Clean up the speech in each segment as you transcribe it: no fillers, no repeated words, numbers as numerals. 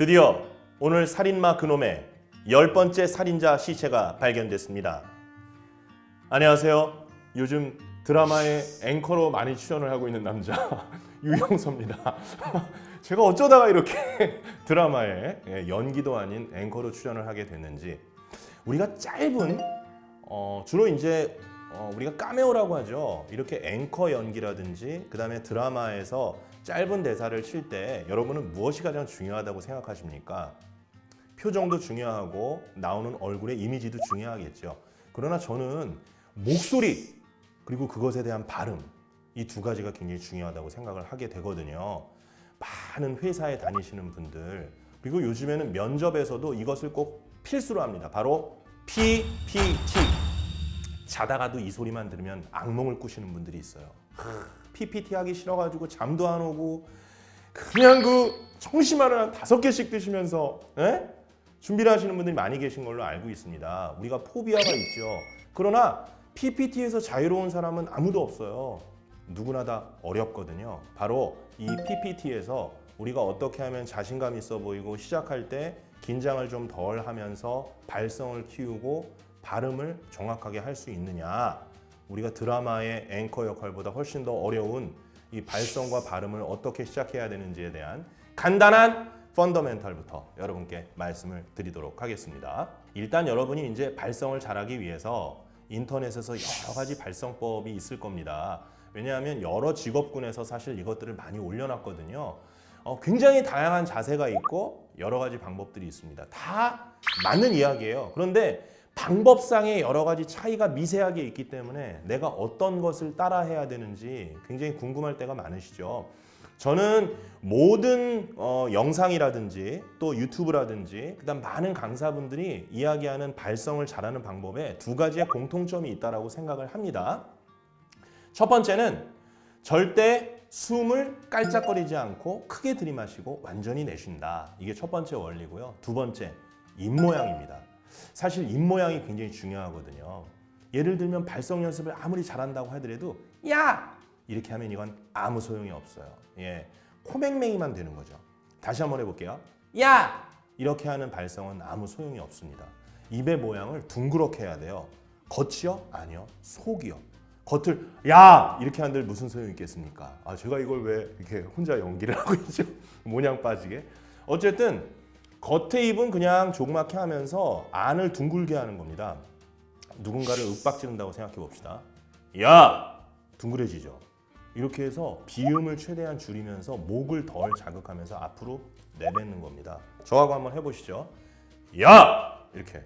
드디어 오늘 살인마 그놈의 10번째 살인자 시체가 발견됐습니다. 안녕하세요. 요즘 드라마에 앵커로 많이 출연을 하고 있는 남자 유영서입니다. 제가 어쩌다가 이렇게 드라마에 연기도 아닌 앵커로 출연을 하게 됐는지, 우리가 짧은 주로 이제 우리가 카메오라고 하죠. 이렇게 앵커 연기라든지 그 다음에 드라마에서 짧은 대사를 칠 때 여러분은 무엇이 가장 중요하다고 생각하십니까? 표정도 중요하고 나오는 얼굴의 이미지도 중요하겠죠. 그러나 저는 목소리 그리고 그것에 대한 발음, 이 두 가지가 굉장히 중요하다고 생각을 하게 되거든요. 많은 회사에 다니시는 분들, 그리고 요즘에는 면접에서도 이것을 꼭 필수로 합니다. 바로 PPT. 자다가도 이 소리만 들으면 악몽을 꾸시는 분들이 있어요. PPT 하기 싫어가지고 잠도 안 오고 그냥 그 청심환을 한 5개씩 드시면서 준비를 하시는 분들이 많이 계신 걸로 알고 있습니다. 우리가 포비아가 있죠. 그러나 PPT에서 자유로운 사람은 아무도 없어요. 누구나 다 어렵거든요. 바로 이 PPT에서 우리가 어떻게 하면 자신감 있어 보이고 시작할 때 긴장을 좀 덜 하면서 발성을 키우고 발음을 정확하게 할 수 있느냐. 우리가 드라마의 앵커 역할보다 훨씬 더 어려운 이 발성과 발음을 어떻게 시작해야 되는지에 대한 간단한 펀더멘탈부터 여러분께 말씀을 드리도록 하겠습니다. 일단 여러분이 이제 발성을 잘하기 위해서 인터넷에서 여러 가지 발성법이 있을 겁니다. 왜냐하면 여러 직업군에서 사실 이것들을 많이 올려놨거든요. 굉장히 다양한 자세가 있고 여러 가지 방법들이 있습니다. 다 맞는 이야기예요. 그런데 방법상의 여러 가지 차이가 미세하게 있기 때문에 내가 어떤 것을 따라 해야 되는지 굉장히 궁금할 때가 많으시죠. 저는 모든 영상이라든지 또 유튜브라든지 그다음 많은 강사분들이 이야기하는 발성을 잘하는 방법에 두 가지의 공통점이 있다고 생각을 합니다. 첫 번째는 절대 숨을 깔짝거리지 않고 크게 들이마시고 완전히 내쉰다. 이게 첫 번째 원리고요. 두 번째, 입모양입니다. 사실 입모양이 굉장히 중요하거든요. 예를 들면 발성 연습을 아무리 잘한다고 하더라도 야! 이렇게 하면 이건 아무 소용이 없어요. 코맹맹이만 되는 거죠. 다시 한번 해볼게요. 야! 이렇게 하는 발성은 아무 소용이 없습니다. 입의 모양을 둥그렇게 해야 돼요. 겉이요? 아니요. 속이요. 겉을 야! 이렇게 한들 무슨 소용이 있겠습니까? 제가 이걸 왜 이렇게 혼자 연기를 하고 있죠? 모양 빠지게. 어쨌든 겉에 입은 그냥 조그맣게 하면서 안을 둥글게 하는 겁니다. 누군가를 윽박지른다고 생각해 봅시다. 야! 둥그레지죠. 이렇게 해서 비음을 최대한 줄이면서 목을 덜 자극하면서 앞으로 내뱉는 겁니다. 저하고 한번 해보시죠. 야! 이렇게.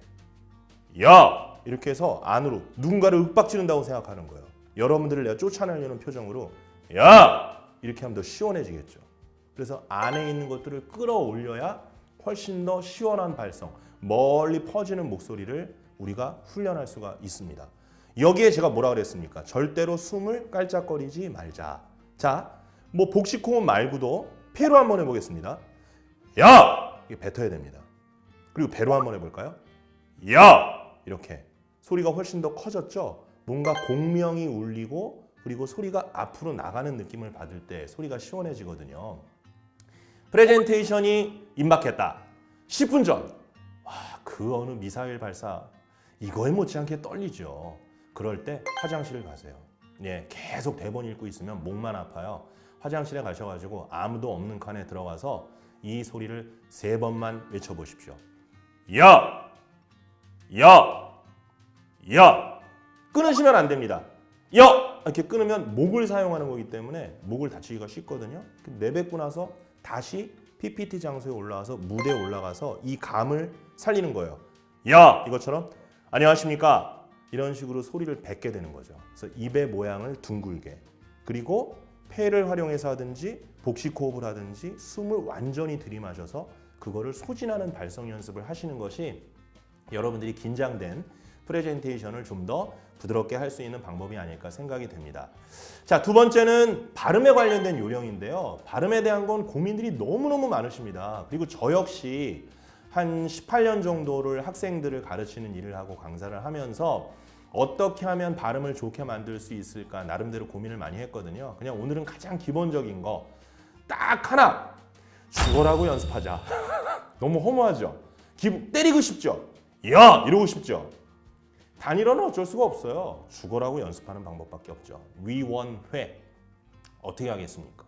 야! 이렇게 해서 안으로 누군가를 윽박지른다고 생각하는 거예요. 여러분들을 내가 쫓아내려는 표정으로 야! 이렇게 하면 더 시원해지겠죠. 그래서 안에 있는 것들을 끌어올려야 훨씬 더 시원한 발성, 멀리 퍼지는 목소리를 우리가 훈련할 수가 있습니다. 여기에 제가 뭐라 그랬습니까? 절대로 숨을 깔짝거리지 말자. 자, 뭐 복식호흡 말고도 폐로 한번 해보겠습니다. 야! 이게 뱉어야 됩니다. 그리고 배로 한번 해볼까요? 야! 이렇게 소리가 훨씬 더 커졌죠? 뭔가 공명이 울리고 그리고 소리가 앞으로 나가는 느낌을 받을 때 소리가 시원해지거든요. 프레젠테이션이 임박했다. 10분 전. 그 어느 미사일 발사 이거에 못지않게 떨리죠. 그럴 때 화장실을 가세요. 계속 대본 읽고 있으면 목만 아파요. 화장실에 가셔가지고 아무도 없는 칸에 들어가서 이 소리를 3번만 외쳐보십시오. 야! 야! 야! 끊으시면 안 됩니다. 야! 이렇게 끊으면 목을 사용하는 거기 때문에 목을 다치기가 쉽거든요. 내뱉고 나서 다시 PPT 장소에 올라와서 무대에 올라가서 이 감을 살리는 거예요. 야! 이것처럼 안녕하십니까? 이런 식으로 소리를 뱉게 되는 거죠. 그래서 입의 모양을 둥글게, 그리고 폐를 활용해서 하든지 복식호흡을 하든지 숨을 완전히 들이마셔서 그거를 소진하는 발성 연습을 하시는 것이 여러분들이 긴장된 프레젠테이션을 좀 더 부드럽게 할 수 있는 방법이 아닐까 생각이 됩니다. 자, 두 번째는 발음에 관련된 요령인데요. 발음에 대한 건 고민들이 너무너무 많으십니다. 그리고 저 역시 한 18년 정도를 학생들을 가르치는 일을 하고 강사를 하면서 어떻게 하면 발음을 좋게 만들 수 있을까 나름대로 고민을 많이 했거든요. 그냥 오늘은 가장 기본적인 거 딱 하나! 죽어라고 연습하자. 너무 허무하죠? 때리고 싶죠? 야! 이러고 싶죠? 단일어는 어쩔 수가 없어요. 죽어라고 연습하는 방법밖에 없죠. 위원회. 어떻게 하겠습니까?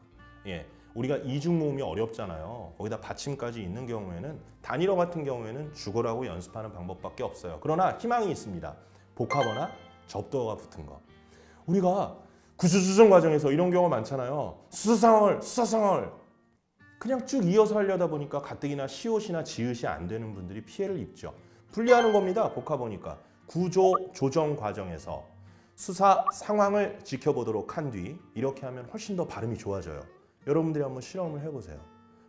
예, 우리가 이중 모음이 어렵잖아요. 거기다 받침까지 있는 경우에는 단일어 같은 경우에는 죽어라고 연습하는 방법밖에 없어요. 그러나 희망이 있습니다. 복합어나 접두어가 붙은 거. 우리가 구조조정 과정에서 이런 경우 많잖아요. 수사상을 그냥 쭉 이어서 하려다 보니까 가뜩이나 시옷이나 지읒이 안 되는 분들이 피해를 입죠. 분리하는 겁니다. 복합어니까. 구조 조정 과정에서 수사 상황을 지켜보도록 한 뒤 이렇게 하면 훨씬 더 발음이 좋아져요. 여러분들이 한번 실험을 해보세요.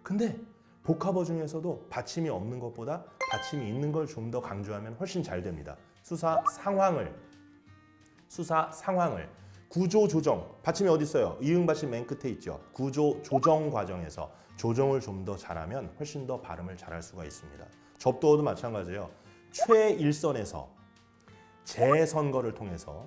근데 복합어 중에서도 받침이 없는 것보다 받침이 있는 걸 좀 더 강조하면 훨씬 잘 됩니다. 수사 상황을 구조 조정, 받침이 어디 있어요? 이응 받침 맨 끝에 있죠. 구조 조정 과정에서 조정을 좀 더 잘하면 훨씬 더 발음을 잘할 수가 있습니다. 접두어도 마찬가지예요. 최일선에서 재선거를 통해서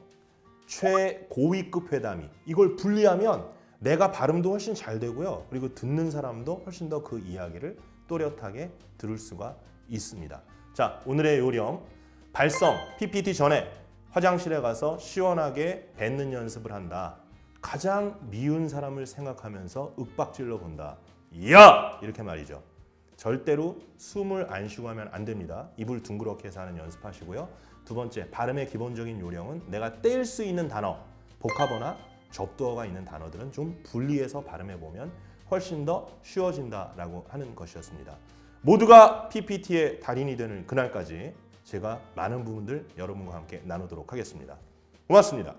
최고위급 회담이 이걸 분리하면 내가 발음도 훨씬 잘 되고요. 그리고 듣는 사람도 훨씬 더 그 이야기를 또렷하게 들을 수가 있습니다. 자, 오늘의 요령. 발성, PPT 전에 화장실에 가서 시원하게 뱉는 연습을 한다. 가장 미운 사람을 생각하면서 윽박질러 본다. 야! 이렇게 말이죠. 절대로 숨을 안 쉬고 하면 안 됩니다. 입을 둥그렇게 해서 하는 연습하시고요. 두 번째, 발음의 기본적인 요령은 내가 떼일 수 있는 단어, 복합어나 접두어가 있는 단어들은 좀 분리해서 발음해보면 훨씬 더 쉬워진다라고 하는 것이었습니다. 모두가 PPT의 달인이 되는 그날까지 제가 많은 부분들 여러분과 함께 나누도록 하겠습니다. 고맙습니다.